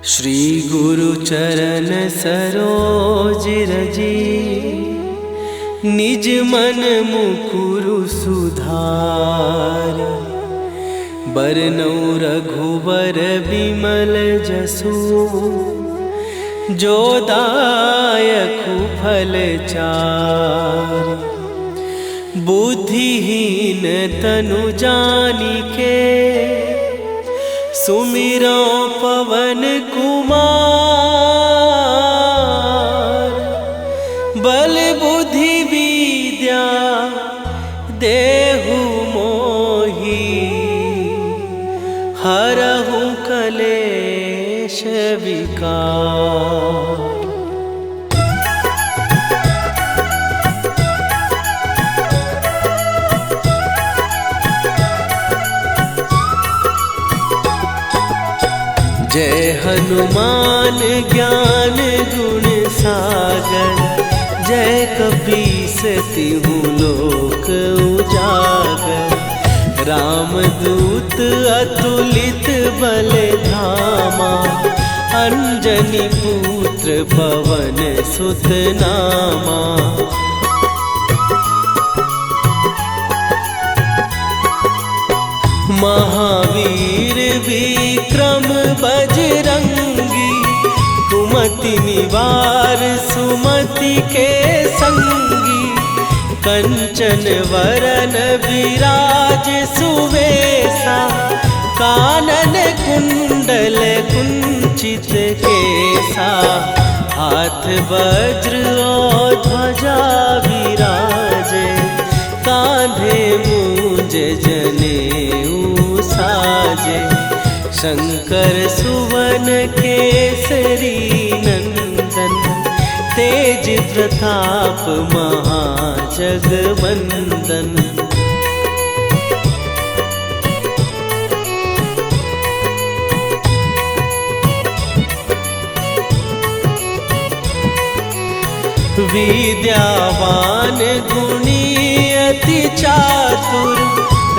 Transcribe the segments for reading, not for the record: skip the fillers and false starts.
श्री गुरु चरण सरोज रजी, निज मन मुकुरु सुधार। बरनउँ रघुबर बिमल जसु, जो दायकु फल चारि। बुद्धिहीन तनु जानिके, सुमिरो पवन कुमार। बल बुद्धि विद्या देहु मोहि, हरहु कलेश विकार। जय हनुमान ज्ञान गुण सागर, जय कपीस तिहु लोक उजागर। रामदूत अतुलित बल धामा, अंजनी पुत्र पवन सुत नामा। महावीर विक्रम बजरंगी, कुमति निवार सुमति के संगी। कंचन वरन विराज सुवेशा, कानन कुंडल कुंचित केसा। हाथ वज्र और ध्वजा विराजे, कांधे मूंज जनेऊ साजे। शंकर सुवन केसरी नंदन, तेज प्रताप महाजगवंदन। विद्यावान गुणी अति चातुर,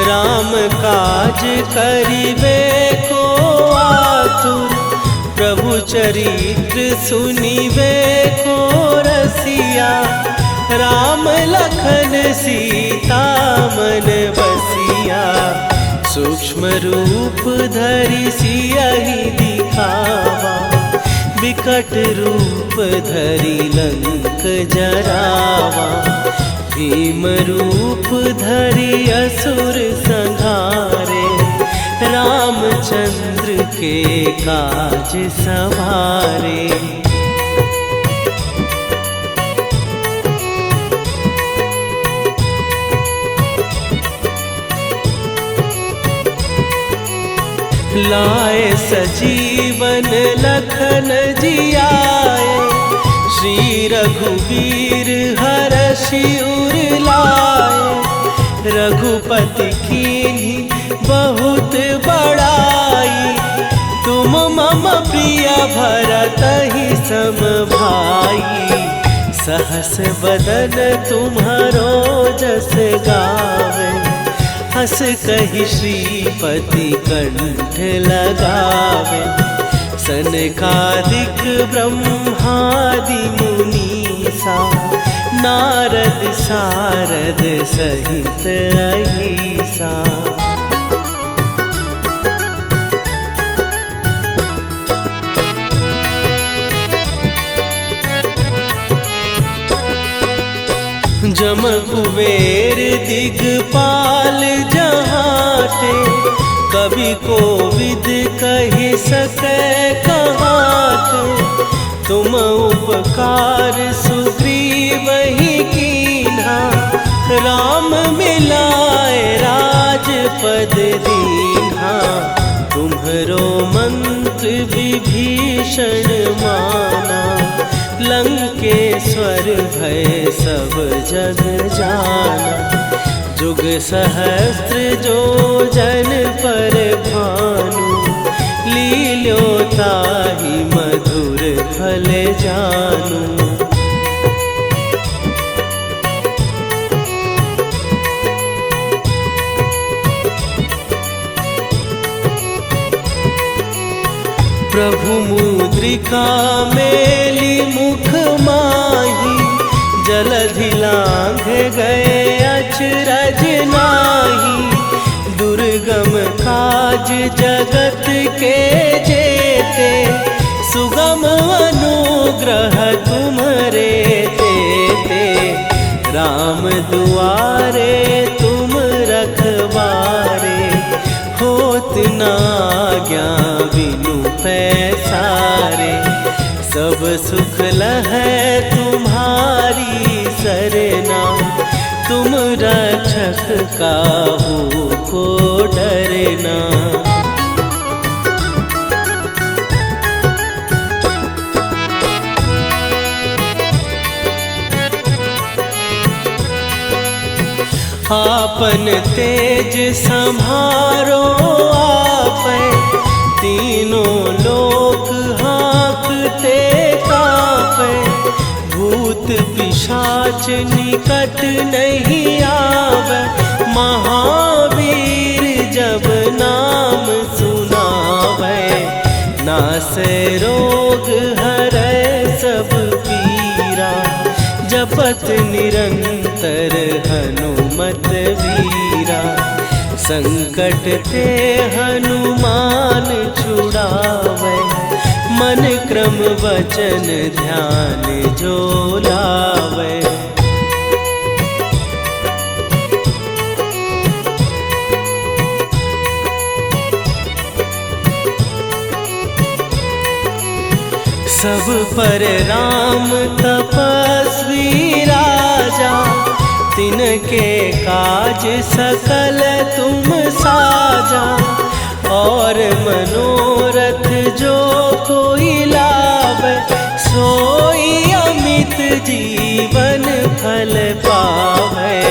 राम काज करिबे को आतुर। प्रभु चरित्र सुनिबे को रसिया, राम लखन सीता मन बसिया। सूक्ष्म रूप धरि सियहि दिखावा, विकट रूप धरि लंक जरावा। भीम रूप धरि असुर संहारे, रामचंद्र के काज सवारे। लाए सजीवन लखन जियाए, श्री रघुवीर हरषि उर लाए। रघुपति कीन्ही बहुत बड़ाई, तुम मम प्रिय भरतहि सम भाई। सहस बदन तुम्हारो जस गावे, हस कहि श्रीपति कंठ लगावे। सनकादिक ब्रह्मादि मुनीसा, नारद सारद सहित अहिसा। जम कुबेर दिगपाल जहाते, कवि कोविद कहि सकै कहाते। तुम उपकार सुग्रीवहि कीन्हा, राम मिलाए राजपद दीन्हा। तुम्हरो मंत्र विभीषण माना, लंकेश्वर भय सब जग जाना। जुग सहस्त्र जो जन पर भानु, लील्यो ताहि मधुर फल जानू। प्रभु मुद्रिका मेली मुख माही, जलधि लांघ गए अचरज नाही। दुर्गम काज जगत के जेते, सुगम अनुग्रह तुम्हारे तेते। राम दुआरे तुम रखवारे, होत न आज्ञा बिनु पैसारे। सब सुख लहै तुम्हारी सरना, तुम रक्षक काहू को डरना। आपन तेज संभारो आपै, तीनों लोक हाँकते कापै। भूत पिशाच निकट नहीं आवे, महावीर जब नाम सुनावे। नासै रोग हरै सब पीरा, जपत निरंतर हनुमत वीरा। संकट ते हनुमान छुड़ावे, मन क्रम वचन ध्यान जो लावे। सब पर राम तपस्वी राजा, तिनके काज सकल तुम साजा। और मनोरथ जो कोई लावे, सोई अमित जीवन फल पावे।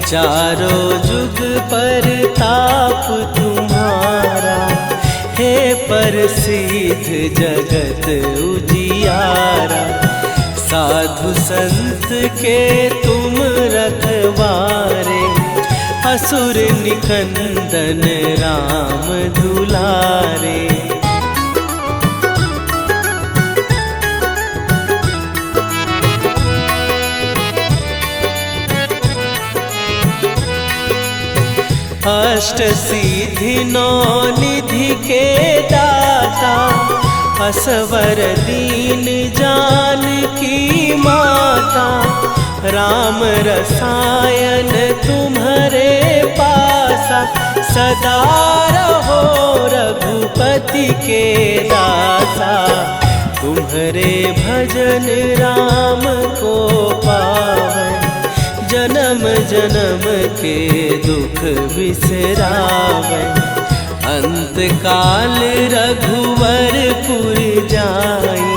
चारों जुग पर ताप तुम्हारा, हे प्रसिद्ध जगत उजियारा। साधु संत के तुम रखवारे, असुर निकंदन राम दुलारे। अष्ट सिद्धि नौ निधि के दाता, असवर दीन जानकी माता। राम रसायन तुम्हारे पासा, सदा रहो रघुपति के दासा। तुम्हारे भजन राम को पावे, जन्म जन्म के दुख बिसरावे। अंत काल रघुवरपुर जाई,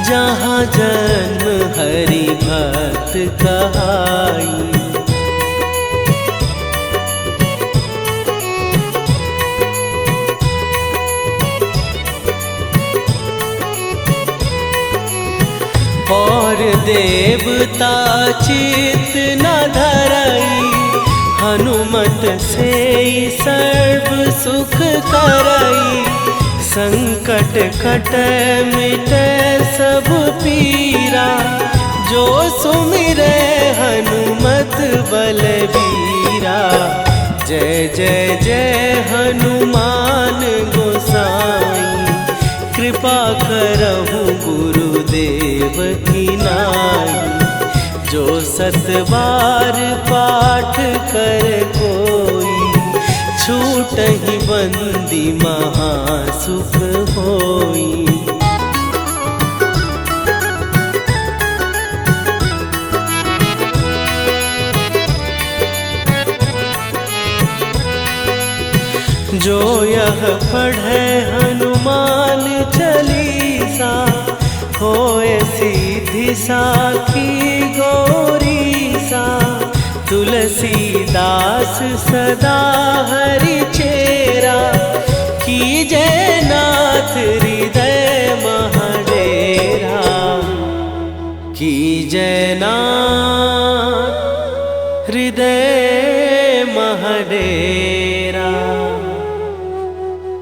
जहाँ जन्म हरि भक्त कहाई। और देवता चित न धरई, हनुमत से सर्व सुख करई। संकट कटै मिटै सब पीरा, जो सुमिरै हनुमत बलबीरा। जय जय जय हनुमान गोसाई, कृपा करहु गुरुदेव की नाई। जो सतबार पाठ कर कोई, छूटहि बंदी महासुख होई। जो यह पढ़े हनुमान चालीसा, होए सीधी साखी गौरीसा। तुलसीदास सदा हरि चेरा, कीजय नाथ हृदय महडेरा। कीजय नाथ हृदय महडेरा।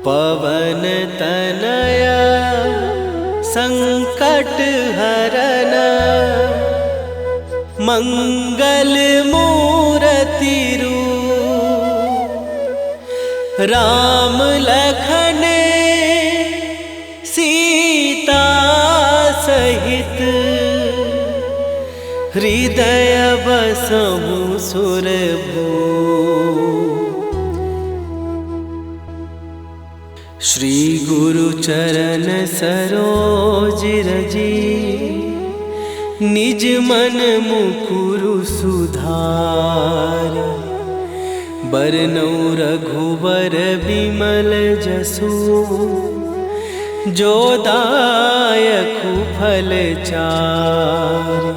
पवन तनय संकट हरन मंगल मूर्ति रूप राम लखन सीता सहित हृदय बसहु सुरभूप। श्री गुरु चरण सरोज रजी निज मन मुकुरु सुधार। बरनौ रघुबर बिमल जसु जो दायकु फल चारि।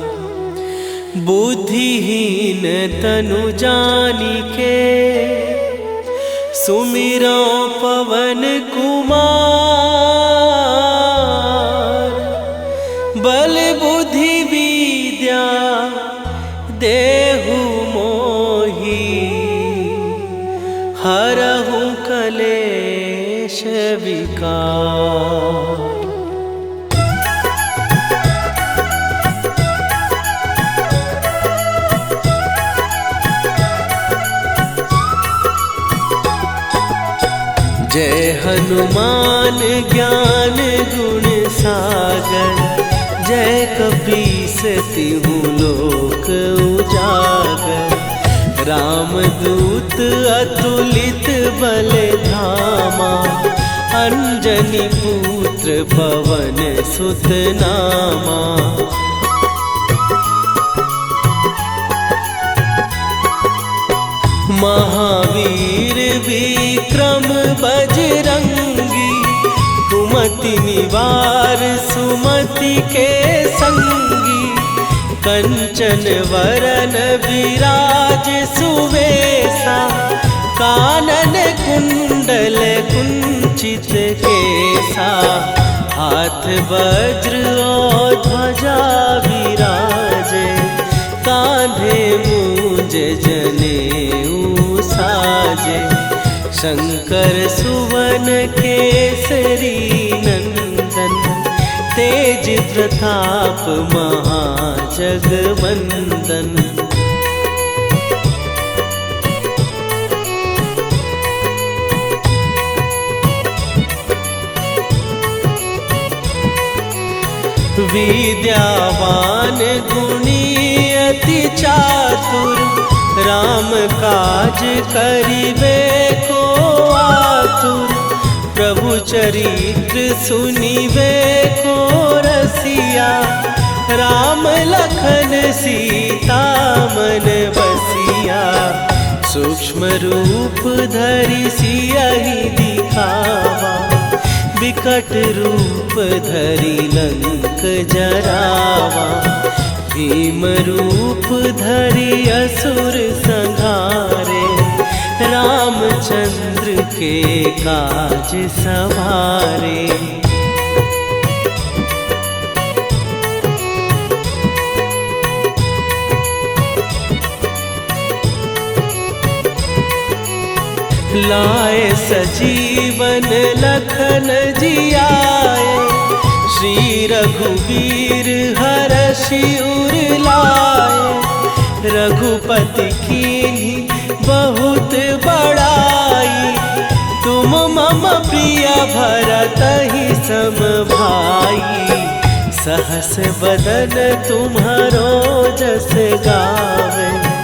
बुद्धिहीन तनु जानिके सुमिरो पवन कुमार। बल बुद्धि विद्या देहु मोहि हरहु कलेश विकार। जय हनुमान ज्ञान गुण सागर। जय कपीस तिहु लोक उजागर। रामदूत अतुलित बल धामा। अंजनी पुत्र पवन सुत नामा। महावीर विक्रम बजरंगी। कुमति निवार सुमति के संगी। कंचन वरन विराज सुवेशा। कानन कुंडल कुंचित केसा। हाथ वज्र और ध्वजा विराजे। कांधे मूंज जनेऊ साजे। शंकर सुवन केसरी नंदन। तेज प्रताप महाजगवंदन। विद्यावान गुणी अति चातुर। राम काज करिबे को आतुर। प्रभु चरित्र सुनिबे को रसिया। राम लखन सीता मन बसिया। सूक्ष्म रूप धरि सियहि दिखावा। विकट रूप धरि लंक जरावा। भीम रूप धरि असुर संहारे। रामचंद्र के काज सवारे। लाए सजीवन लखन जियाए। श्री रघुवीर हरषि उर लाए। रघुपति कीन्ही बहुत बड़ाई। तुम मम प्रिय भरतहि सम भाई। सहस बदन तुम्हारो जस गावे।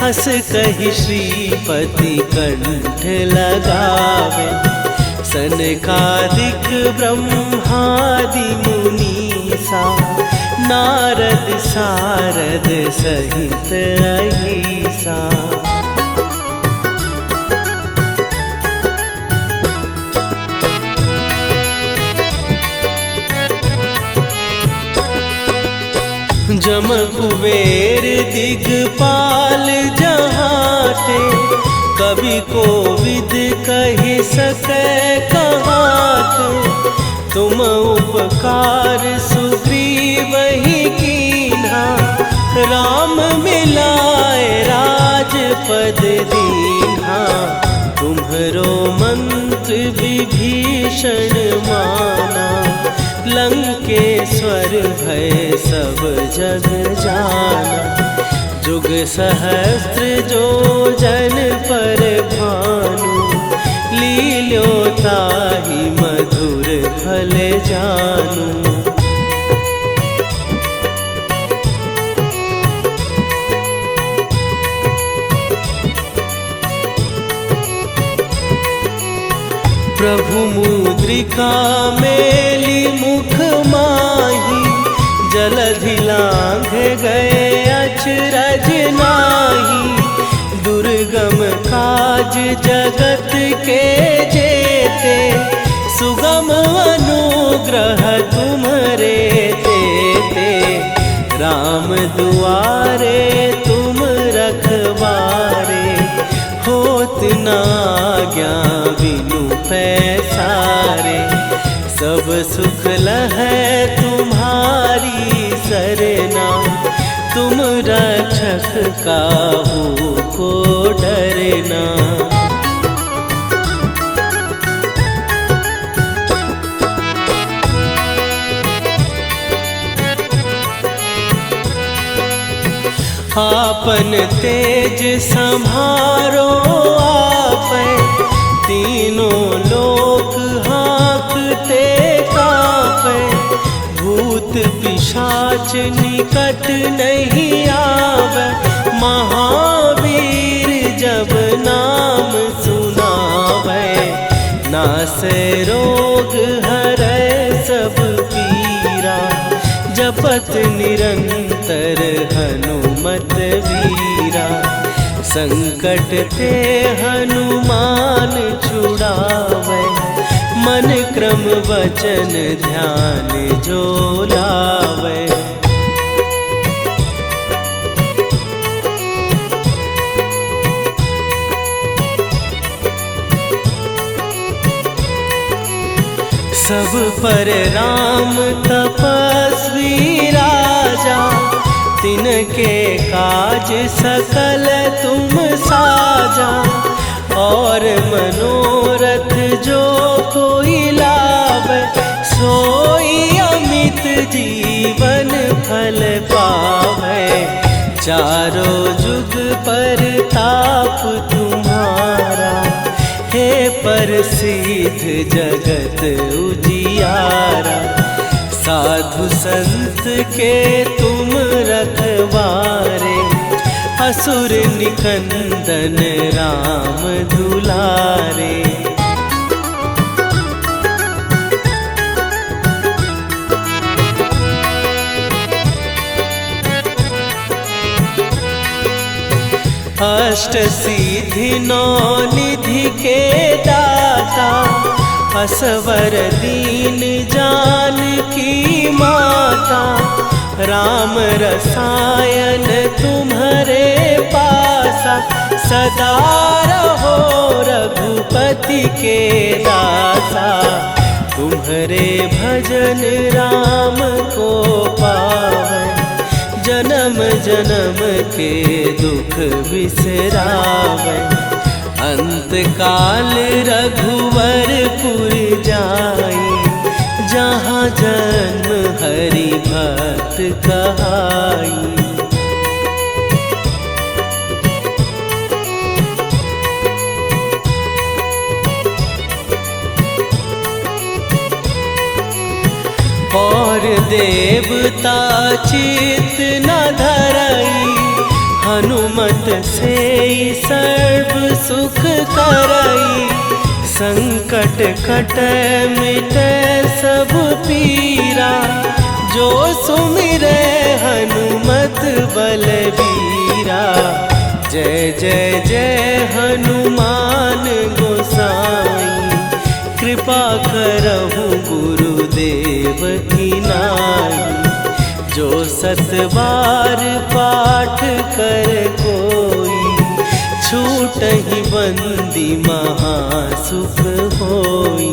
हस कहि श्रीपति कंठ लगावे। सनकादिक ब्रह्मादि मुनीसा। नारद सारद सहित अहिसा। जम कुबेर दिगपाल जहाते। कवि कोविद कहि सकै कहाते। तुम उपकार सुग्रीवहि कीन्हा। राम मिलाए राजपद दीन्हा। तुम्हरो मंत्र विभीषण माना। लंकेश्वर सब जग जाना। जुग सहस्त्र जो जन पर भानु, लील्यो ताहि मधुर फल जानू। प्रभु मुद्रिका मेली मुख माही, जलधि लांघ गए अचरज नाही। दुर्गम काज जगत के जेते, सुगम अनुग्रह तुम्हरे तेते। राम दुआरे तुम रखवारे, होत न आज्ञा बिनु पैसारे। सब सुख लहै तुम्हारी सरना, तुम रक्षक काहू को डरना। आपन तेज सम्हारो आपै, तीनों लोक हाँकते कांपै। भूत पिशाच निकट नहीं आवे, महावीर जब नाम सुनावे। नासै रोग हरै सब पीरा, जपत निरंतर हनुमत वीरा। संकट ते हनुमान छुड़ावे, मन क्रम वचन ध्यान जो लावे। सब पर राम तपस्वी राजा, तिनके काज सकल तुम साजा। और मनोरथ जो कोई लावे, सोई अमित जीवन फल पावे। चारों जुग पर ताप तुम्हारा, हे प्रसिद्ध जगत उजियारा। साधु संत के तुम रखवारे, असुर निकंदन राम दुलारे। अष्ट सिद्धि नौ निधि के दाता, असवर दीन जानकी माता। राम रसायन तुम्हारे पासा, सदा रहो रघुपति के दासा। तुम्हारे भजन राम को पावै, जन्म जन्म के दुख बिसरावै। अंत काल रघुवरपुर जाई, जहाँ जन्म हरि भक्त कहाई। और देवता चित न धरई, हनुमत से सर्व सुख करई। संकट कटै मिटै सब पीरा, जो सुमिरै हनुमत बलबीरा। जय जय जय हनुमान गोसाई, कृपा करहु गुरुदेव की नाई। जो सत बार पाठ कर कोई, छूटहि बंदी महासुख होई।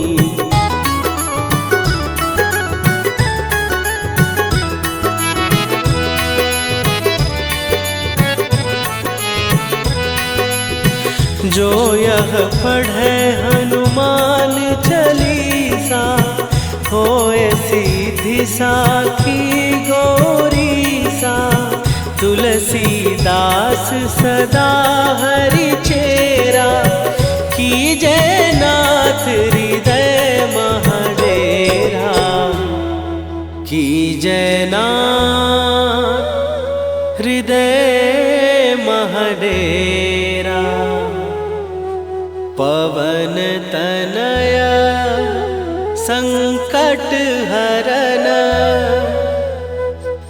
जो यह पढ़े हनुमान चालीसा, होए सीधी साखी गोरी सा। तुलसीदास सदा हरि चेरा, कीजय नाथ हृदय महडेरा। कीजय नाथ हृदय महडेरा। पवन तनय संकट हरन,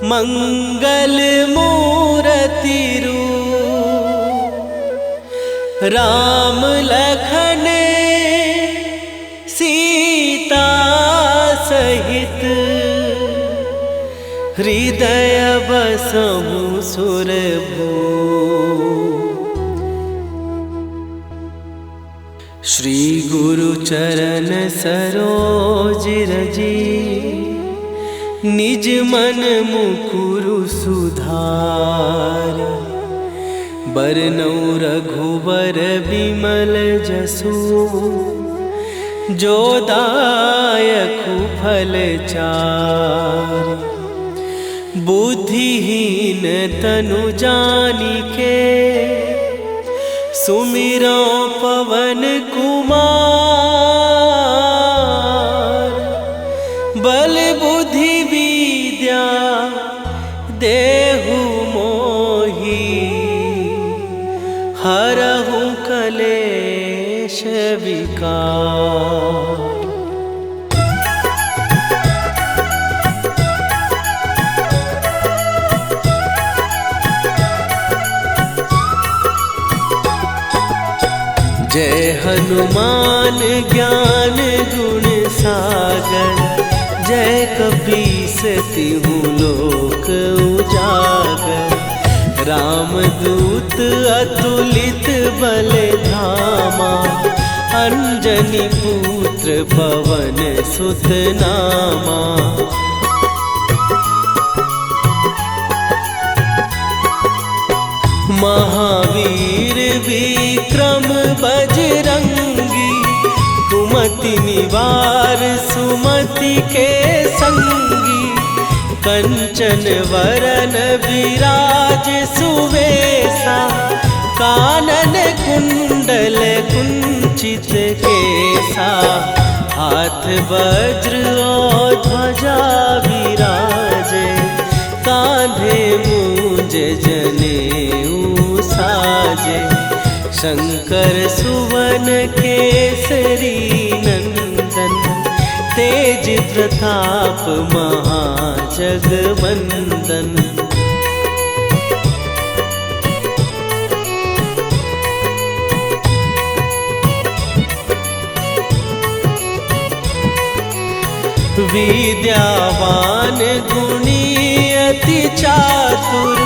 मंगल मूर्ति रूप। राम लखन सीता सहित, हृदय बसहु सुरभूप। श्री गुरु चरण सरोज रजी, निज मन मुकुरु सुधार। बरनउँ रघुबर बिमल जसु, जो दायकु फल चार। बुद्धिहीन तनु जानिके, सुमिरो पवन कुमार। बल बुद्धि विद्या देहु मोहि, हरहु कलेश विकार। जय हनुमान ज्ञान गुण सागर, जय कपीस तिहु लोक उजागर। रामदूत अतुलित बल धामा, अंजनी पुत्र पवन सुत नामा। महावीर विक्रम बजरंगी, कुमति निवार सुमति के संगी। कंचन वरन विराज सुवेशा, कानन कुंडल कुंचित केसा। हाथ वज्र और ध्वजा विराजे, कांधे मूंज जनेऊ साजे। शंकर सुवन केसरी नंदन, तेज प्रताप महाजगवंदन। विद्यावान गुणी अति चातुर,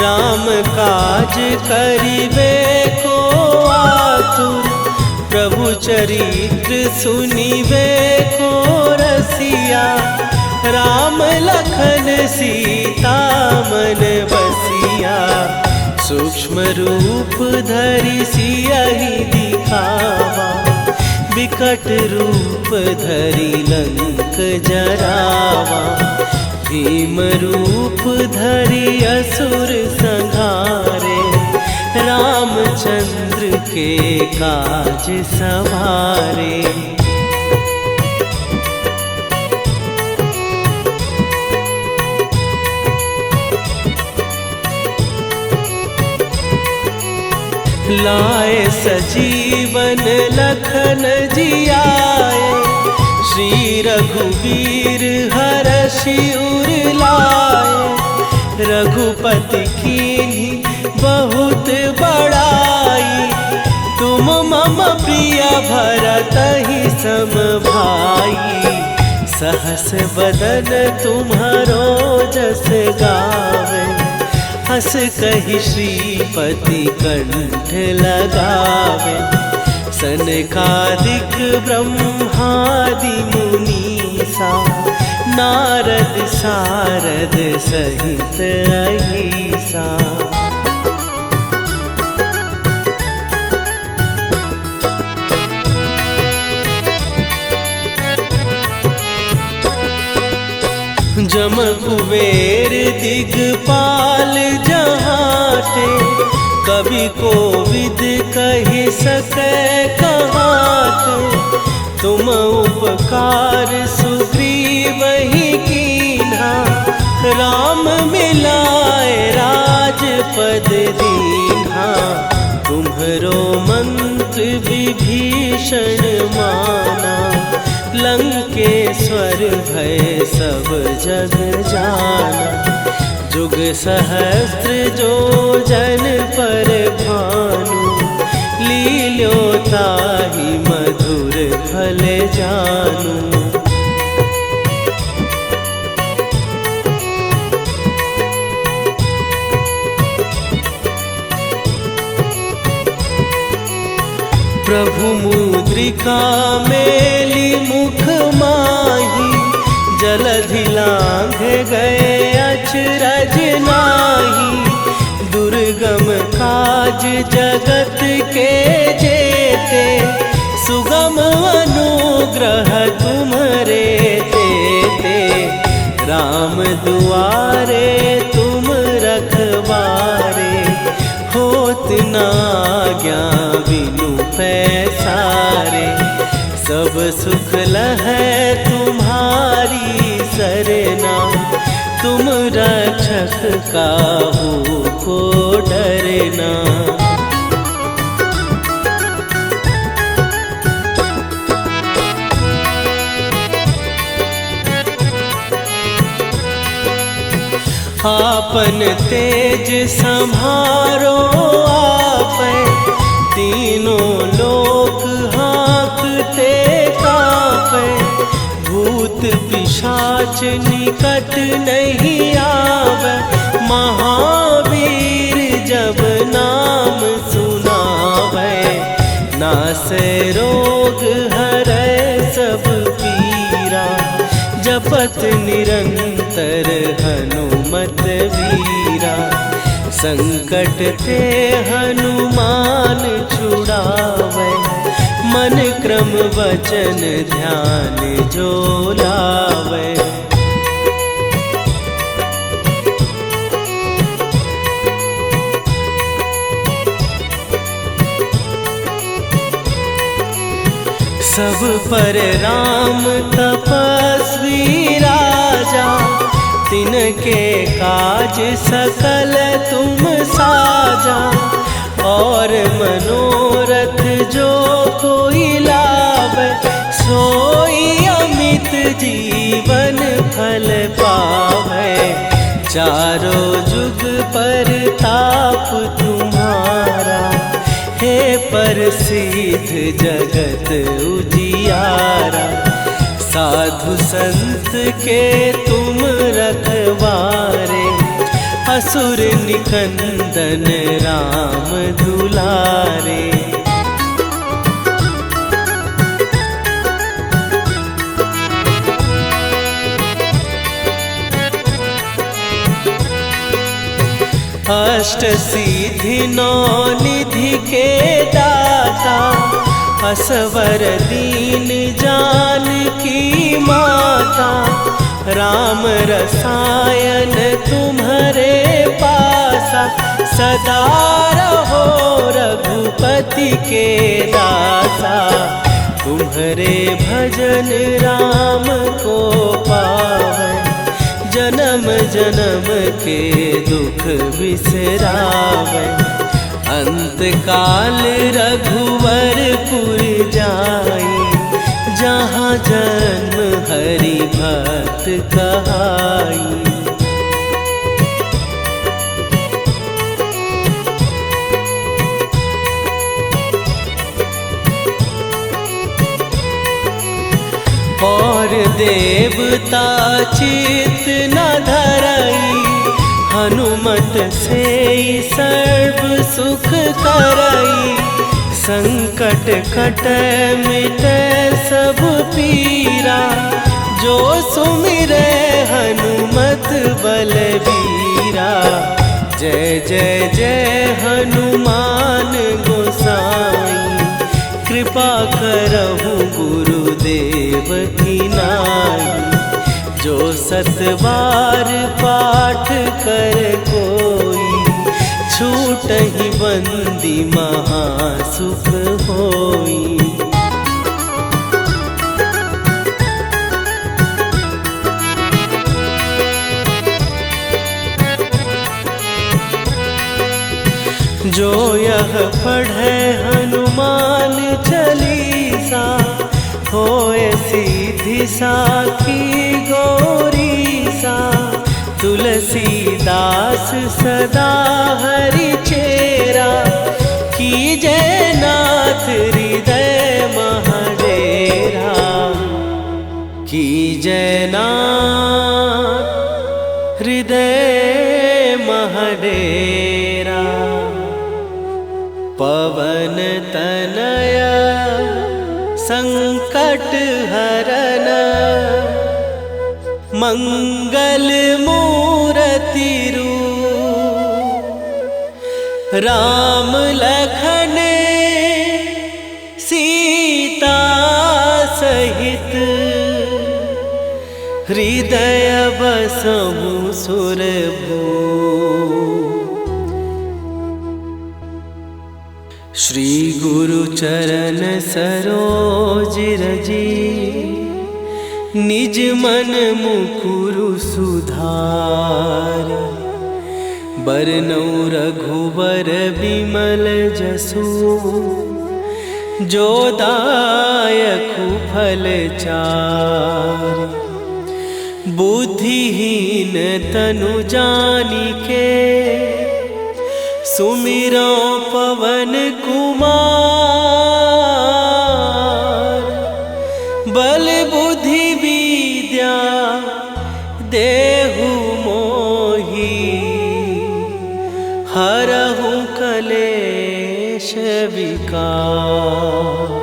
राम काज करिबे को आतुर। प्रभु चरित्र सुनिबे को रसिया, राम लखन सीता मन बसिया। सूक्ष्म रूप धरि सियहि दिखावा, विकट रूप धरि लंक जरावा। भीम रूप धरि असुर संहारे, रामचंद्र के काज सवारे। लाए सजीवन लखन जियाए, श्री रघुवीर हरषि उर लाए। रघुपति कीन्ही बहुत बड़ाई, तुम मम प्रिय भरतहि सम भाई। सहस बदन तुम्हारो जस गावे, हस कहि श्रीपति कंठ लगावे। सनकादिक ब्रह्मादि मुनीसा, नारद सारद सहित अहिसा। जम कुबेर दिगपाल जहाटे, कवि कोविद कहि सकै कहाते। तुम उपकार सुग्रीवहि कीन्हा, राम मिलाए राजपद दीन्हा। तुम्हरो मंत्र विभीषण माना, लंकेश्वर भय सब जग जाना। जुग सहस्त्र जो जन पर भानु, लील्यो ताहि मधुर फल जानू। प्रभु मुद्रिका मेली मुख माही, जलधि लांघ गए अचरज नाही। दुर्गम काज जगत के जेते, सुगम अनुग्रह तुम्हरे तेते। राम दुआरे तुम रखवारे, होत न आज्ञा बिनु पैसारे। सब सुख लहै तुम्हारी सरना, तुम रक्षक काहू को डरना। आपन तेज संभारो आपै, तीनों लोक हाँकते कापै। भूत पिशाच निकट नहीं आवे, महावीर जब नाम सुनावे। नासै रोग हरै सब पीरा, जपत निरंतर हनुमत वीरा। संकट ते हनुमान छुड़ावे, मन क्रम वचन ध्यान जो लावे। सब पर राम तपस्वी राजा, तिनके काज सकल तुम साजा। और मनोरथ जो कोई लावे, सोई अमित जीवन फल पावे। चारों जुग पर ताप तुम्हारा, हे प्रसिद्ध जगत उजियारा। साधु संत के तुम रखवारे, असुर निकंदन राम दुलारे। अष्ट सिद्धि नौ निधि के दाता, असवर दीन जानकी माता। राम रसायन तुम्हारे पासा, सदा रहो रघुपति के दासा। तुम्हारे भजन राम को पावै, जन्म जन्म के दुख बिसरावै। अंत काल रघुवरपुर जाई, जहाँ जन्म हरि भक्त कहाई। और देवता चित न धरई, हनुमत से सर्व सुख करई। संकट कटै मिटै सब पीरा, जो सुमिरै हनुमत बलबीरा। जय जय जय हनुमान गोसाई, कृपा करहु गुरुदेव की नाई। जो 7 बार पाठ कर कोई, छूटहि बंदी महासुख होई। जो यह पढ़े हनुमान चालीसा, होए सीधी साखी गौरीसा। तुलसीदास सदा हरि चेरा, कीजय नाथ हृदय महडेरा। कीजय नाथ हृदय महडेरा। पवन तनया संकट हरन, मंगल मूर्ति रूप। राम लखन सीता सहित, हृदय बसहु सुरभूप। श्री गुरु चरण सरोज रजी, निज मन मुकुरु सुधार। बरनउँ रघुबर बिमल जसु, जो दायकु फल चारि। बुद्धिहीन तनु जानिके, सुमिरो पवन कुमार। बल बुद्धि विद्या देहु मोहि, हरहु कलेश विकार।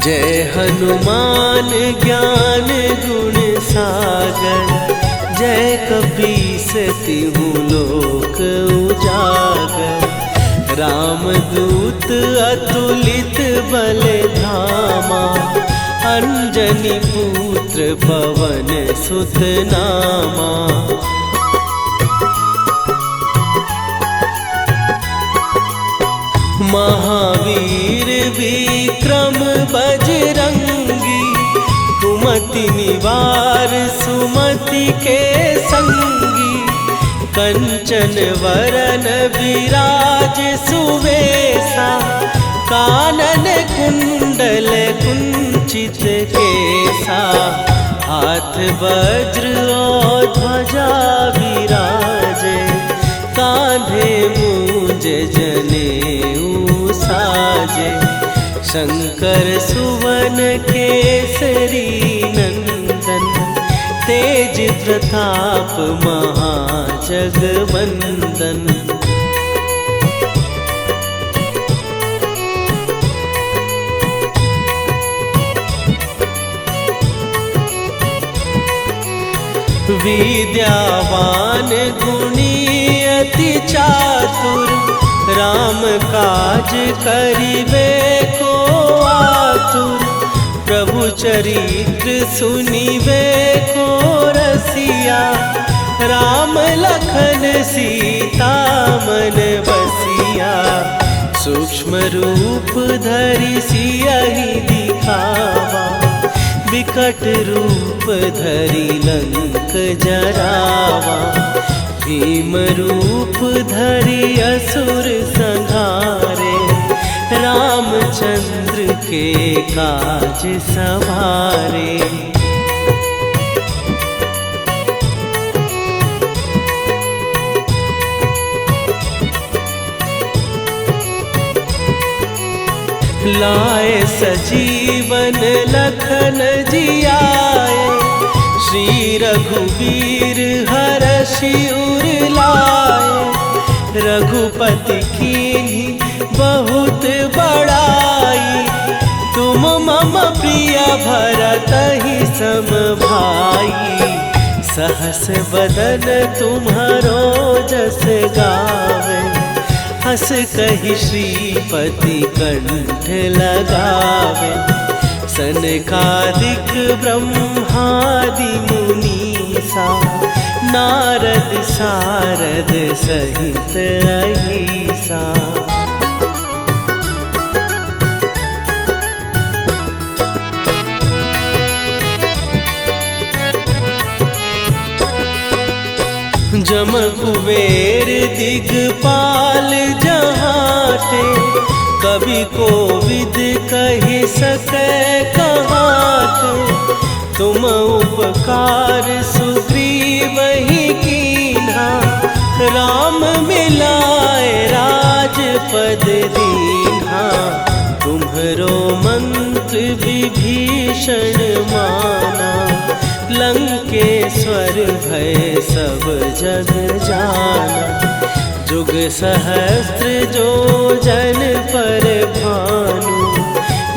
जय हनुमान ज्ञान गुण सागर, जय कपीस तिहु लोक उजागर। रामदूत अतुलित बल धामा, अंजनी पुत्र पवन सुत नामा। महावीर विक्रम बजरंगी, कुमति निवार सुमति के संगी। कंचन वरन विराज सुवेशा, कानन कुंडल कुंचित केसा। हाथ वज्र और ध्वजा विराजे, कांधे मूंज जनेऊ साजे। शंकर सुवन केसरी नंदन, तेज प्रताप महाजगवंदन। विद्यावान गुणी अति चातुर, राम काज करिबे को आतुर। प्रभु चरित्र सुनिबे को रसिया, राम लखन सीता मन बसिया। सूक्ष्म रूप धरि सियहि दिखावा, विकट रूप धरि लंक जरावा। भीम रूप धरि असुर संहारे, रामचंद्र के काज सवारे। लाए सजीवन लखन जियाए, श्री रघुवीर हरषि उर लाए। रघुपति कीन्ही बहुत बड़ाई, तुम मम प्रिय भरतहि सम भाई। सहस बदन तुम्हारो जस गावे, हस कहि श्रीपति कंठ लगावे। सनकादिक ब्रह्मादि मुनीसा, नारद सारद सहित अहिसा। जम कुबेर दिगपाल जहाते, कवि कोविद कहि सकै कहाते। तुम उपकार सुग्रीवहि कीन्हा, राम मिलाए राजपद दीन्हा। तुम्हरो मंत्र विभीषण माना, लंकेश्वर भय सब जग जाना। जुग सहस्त्र जो जन पर भानु,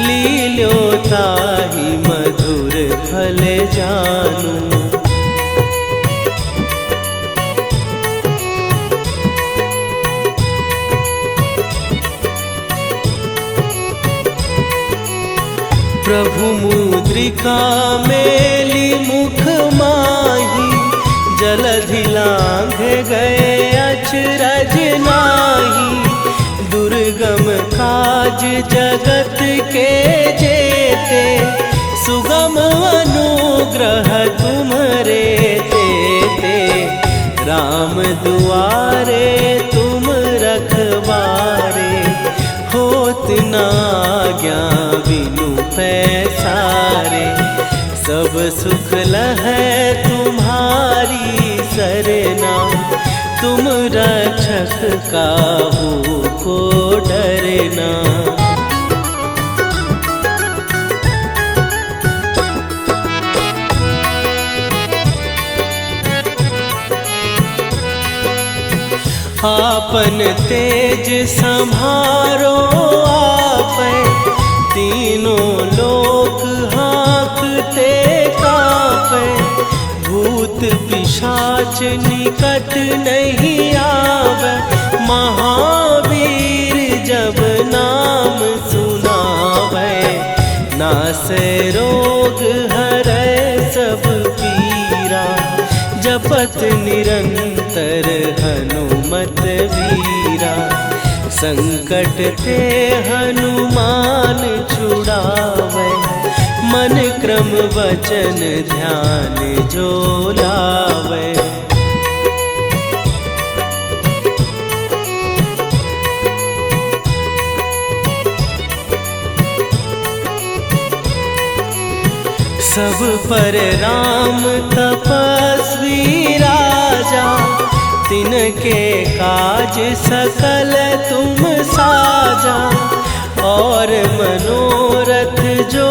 लील्यो ताहि मधुर फल जानू। प्रभु मुद्रिका मेली मुख माही, जलधि लांघ गए अचरज नाही। दुर्गम काज जगत के जेते, सुगम अनुग्रह तुम्हरे तेते। राम दुआरे तुम रखवारे, होत न आज्ञा बिनु पैसारे। सब सुख लहै तुम्हारी सरना, तुम रक्षक काहू को डरना। आपन तेज सम्हारो आपै, तीनों लोक हाँकते कापै। भूत पिशाच निकट नहीं आवे, महावीर जब नाम सुनावे। नासै रोग हरै सब पीरा, जपत निरंतर हनुमत वीरा। संकट ते हनुमान छुड़ावे, मन क्रम वचन ध्यान जो लावे। सब पर राम तपस्वी राजा, तिनके काज सकल तुम साजा। और मनोरथ जो